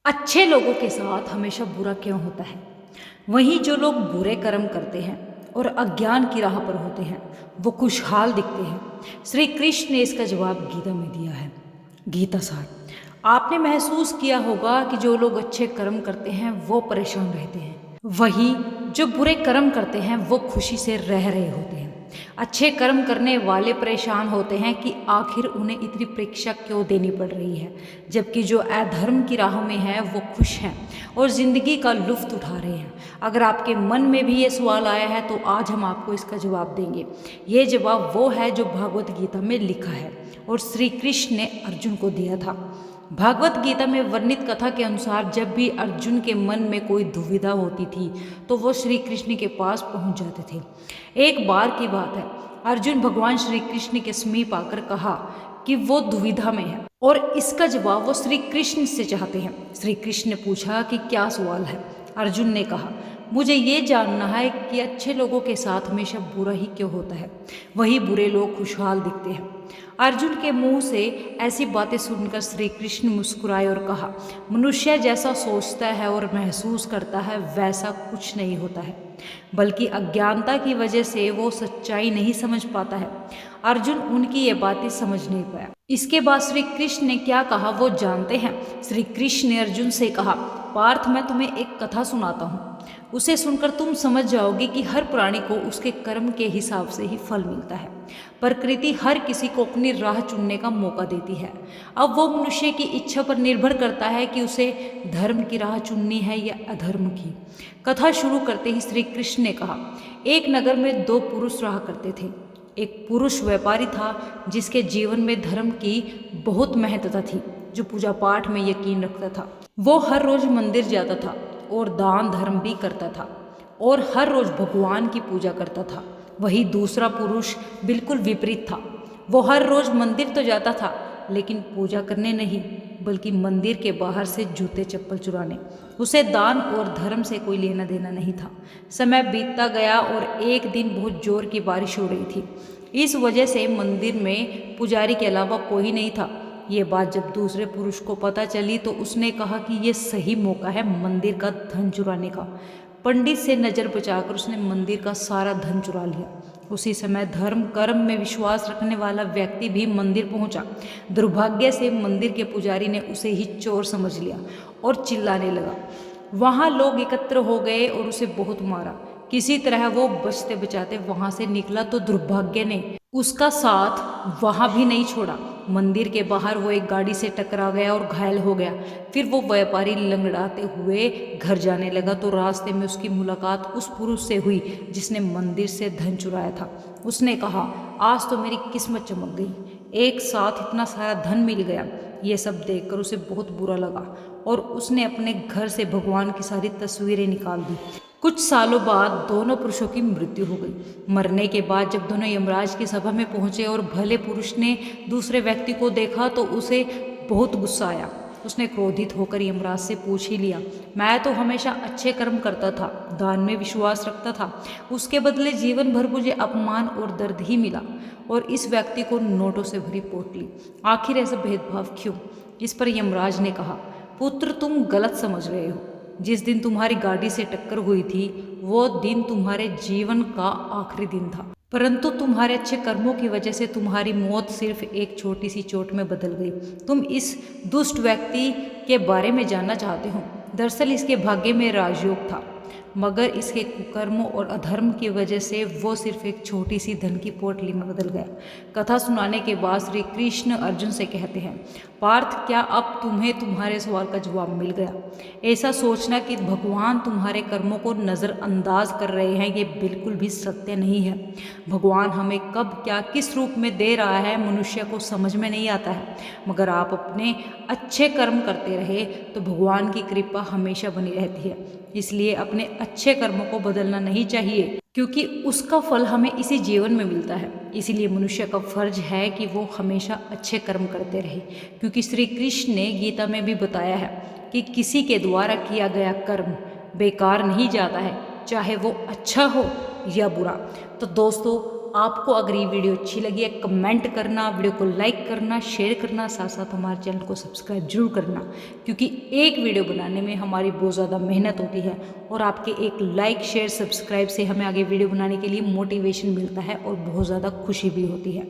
अच्छे लोगों के साथ हमेशा बुरा क्यों होता है? वहीं जो लोग बुरे कर्म करते हैं और अज्ञान की राह पर होते हैं, वो खुशहाल दिखते हैं। श्री कृष्ण ने इसका जवाब गीता में दिया है। गीता सार। आपने महसूस किया होगा कि जो लोग अच्छे कर्म करते हैं वो परेशान रहते हैं, वहीं जो बुरे कर्म करते हैं वो खुशी से रह रहे होते हैं। अच्छे कर्म करने वाले परेशान होते हैं कि आखिर उन्हें इतनी परीक्षा क्यों देनी पड़ रही है, जबकि जो अधर्म की राह में है वो खुश हैं और ज़िंदगी का लुत्फ़ उठा रहे हैं। अगर आपके मन में भी ये सवाल आया है तो आज हम आपको इसका जवाब देंगे। ये जवाब वो है जो भागवत गीता में लिखा है और श्री कृष्ण ने अर्जुन को दिया था। भागवत गीता में वर्णित कथा के अनुसार जब भी अर्जुन के मन में कोई दुविधा होती थी तो वो श्री कृष्ण के पास पहुंच जाते थे। एक बार की बात है, अर्जुन भगवान श्री कृष्ण के समीप आकर कहा कि वो दुविधा में है और इसका जवाब वो श्री कृष्ण से चाहते हैं। श्री कृष्ण ने पूछा कि क्या सवाल है। अर्जुन ने कहा, मुझे ये जानना है कि अच्छे लोगों के साथ हमेशा बुरा ही क्यों होता है, वही बुरे लोग खुशहाल दिखते हैं। अर्जुन के मुंह से ऐसी बातें सुनकर श्री कृष्ण मुस्कुराए और कहा, मनुष्य जैसा सोचता है और महसूस करता है वैसा कुछ नहीं होता है, बल्कि अज्ञानता की वजह से वो सच्चाई नहीं समझ पाता है। अर्जुन उनकी ये बातें समझ नहीं पाया। इसके बाद श्री कृष्ण ने क्या कहा वो जानते हैं। श्री कृष्ण ने अर्जुन से कहा, पार्थ मैं तुम्हें एक कथा सुनाता हूँ, उसे सुनकर तुम समझ जाओगे कि हर प्राणी को उसके कर्म के हिसाब से ही फल मिलता है। प्रकृति हर किसी को अपनी राह चुनने का मौका देती है। अब वो मनुष्य की इच्छा पर निर्भर करता है कि उसे धर्म की राह चुननी है या अधर्म की। कथा शुरू करते ही श्री कृष्ण ने कहा, एक नगर में दो पुरुष रहा करते थे। एक पुरुष व्यापारी था जिसके जीवन में धर्म की बहुत महत्वता थी, जो पूजा पाठ में यकीन रखता था। वो हर रोज मंदिर जाता था और दान धर्म भी करता था और हर रोज भगवान की पूजा करता था। वही दूसरा पुरुष बिल्कुल विपरीत था। वो हर रोज मंदिर तो जाता था लेकिन पूजा करने नहीं, बल्कि मंदिर के बाहर से जूते चप्पल चुराने। उसे दान और धर्म से कोई लेना देना नहीं था। समय बीतता गया और एक दिन बहुत जोर की बारिश हो रही थी। इस वजह से मंदिर में पुजारी के अलावा कोई नहीं था। ये बात जब दूसरे पुरुष को पता चली तो उसने कहा कि ये सही मौका है मंदिर का धन चुराने का। पंडित से नज़र बचाकर उसने मंदिर का सारा धन चुरा लिया। उसी समय धर्म कर्म में विश्वास रखने वाला व्यक्ति भी मंदिर पहुंचा। दुर्भाग्य से मंदिर के पुजारी ने उसे ही चोर समझ लिया और चिल्लाने लगा। वहां लोग एकत्र हो गए और उसे बहुत मारा। किसी तरह वो बचते बचाते वहां से निकला तो दुर्भाग्य ने उसका साथ वहां भी नहीं छोड़ा। मंदिर के बाहर वो एक गाड़ी से टकरा गया और घायल हो गया। फिर वो व्यापारी लंगड़ाते हुए घर जाने लगा तो रास्ते में उसकी मुलाकात उस पुरुष से हुई जिसने मंदिर से धन चुराया था। उसने कहा, आज तो मेरी किस्मत चमक गई, एक साथ इतना सारा धन मिल गया। ये सब देखकर उसे बहुत बुरा लगा और उसने अपने घर से भगवान की सारी तस्वीरें निकाल दी। कुछ सालों बाद दोनों पुरुषों की मृत्यु हो गई। मरने के बाद जब दोनों यमराज की सभा में पहुंचे और भले पुरुष ने दूसरे व्यक्ति को देखा तो उसे बहुत गुस्सा आया। उसने क्रोधित होकर यमराज से पूछ ही लिया, मैं तो हमेशा अच्छे कर्म करता था, दान में विश्वास रखता था, उसके बदले जीवन भर मुझे अपमान और दर्द ही मिला और इस व्यक्ति को नोटों से भरी पोटली। आखिर ऐसा भेदभाव क्यों? इस पर यमराज ने कहा, पुत्र तुम गलत समझ रहे हो। जिस दिन तुम्हारी गाड़ी से टक्कर हुई थी वो दिन तुम्हारे जीवन का आखिरी दिन था, परंतु तुम्हारे अच्छे कर्मों की वजह से तुम्हारी मौत सिर्फ एक छोटी सी चोट में बदल गई। तुम इस दुष्ट व्यक्ति के बारे में जानना चाहते हो। दरअसल इसके भाग्य में राजयोग था, मगर इसके कुकर्मों और अधर्म की वजह से वो सिर्फ एक छोटी सी धन की पोटली में बदल गया। कथा सुनाने के बाद श्री कृष्ण अर्जुन से कहते हैं, पार्थ क्या अब तुम्हें तुम्हारे सवाल का जवाब मिल गया? ऐसा सोचना कि भगवान तुम्हारे कर्मों को नज़रअंदाज कर रहे हैं ये बिल्कुल भी सत्य नहीं है। भगवान हमें कब क्या किस रूप में दे रहा है मनुष्य को समझ में नहीं आता है, मगर आप अपने अच्छे कर्म करते रहे तो भगवान की कृपा हमेशा बनी रहती है। इसलिए अपने अच्छे कर्मों को बदलना नहीं चाहिए, क्योंकि उसका फल हमें इसी जीवन में मिलता है। इसीलिए मनुष्य का फर्ज है कि वो हमेशा अच्छे कर्म करते रहे, क्योंकि श्री कृष्ण ने गीता में भी बताया है कि किसी के द्वारा किया गया कर्म बेकार नहीं जाता है, चाहे वो अच्छा हो या बुरा। तो दोस्तों, आपको अगर ये वीडियो अच्छी लगी है कमेंट करना, वीडियो को लाइक करना, शेयर करना, साथ साथ हमारे चैनल को सब्सक्राइब जरूर करना, क्योंकि एक वीडियो बनाने में हमारी बहुत ज़्यादा मेहनत होती है और आपके एक लाइक शेयर सब्सक्राइब से हमें आगे वीडियो बनाने के लिए मोटिवेशन मिलता है और बहुत ज़्यादा खुशी भी होती है।